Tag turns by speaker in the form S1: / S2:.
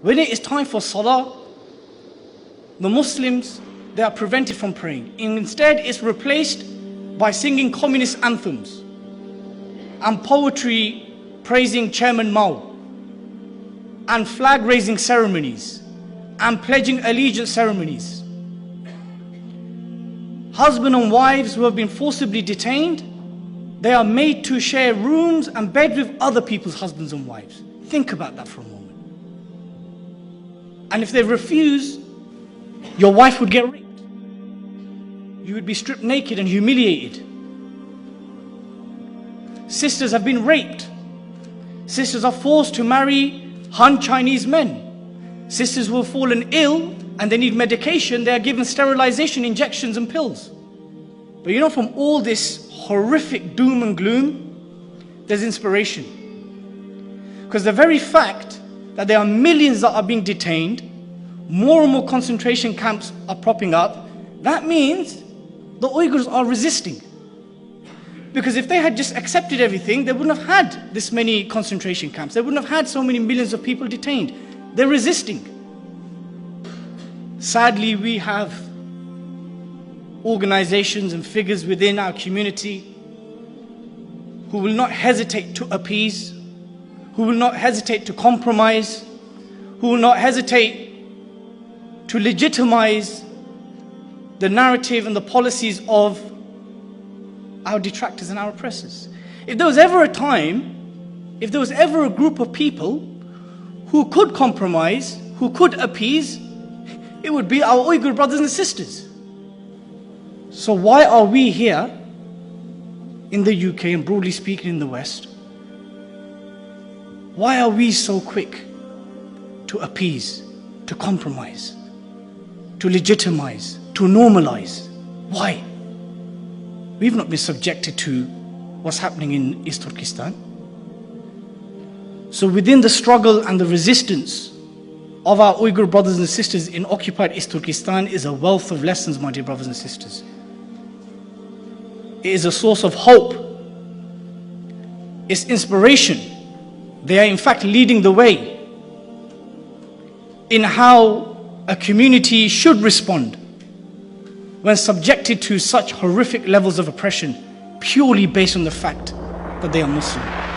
S1: When it is time for salah, the Muslims, they are prevented from praying. Instead, it's replaced by singing communist anthems and poetry praising Chairman Mao, and flag raising ceremonies and pledging allegiance ceremonies. Husband and wives who have been forcibly detained, they are made to share rooms and bed with other people's husbands and wives. Think about that for a moment. And if they refuse, your wife would get raped. You would be stripped naked and humiliated. Sisters have been raped. Sisters are forced to marry Han Chinese men. Sisters who have fallen ill and they need medication, they are given sterilization injections and pills. But you know, from all this horrific doom and gloom, there's inspiration. Because the very fact that there are millions that are being detained, more and more concentration camps are propping up, that means the Uyghurs are resisting. Because if they had just accepted everything, they wouldn't have had this many concentration camps. They wouldn't have had so many millions of people detained. They're resisting. Sadly, we have organizations and figures within our community who will not hesitate to appease, who will not hesitate to compromise, who will not hesitate to legitimize the narrative and the policies of our detractors and our oppressors. If there was ever a time, if there was ever a group of people who could compromise, who could appease, it would be our Uyghur brothers and sisters. So why are we here in the UK and broadly speaking in the West? Why are we so quick to appease, to compromise, to legitimize, to normalize? Why? We've not been subjected to what's happening in East Turkistan. So within the struggle and the resistance of our Uyghur brothers and sisters in occupied East Turkestan is a wealth of lessons, my dear brothers and sisters. It is a source of hope. It's inspiration. They are in fact leading the way in how a community should respond when subjected to such horrific levels of oppression purely based on the fact that they are Muslim.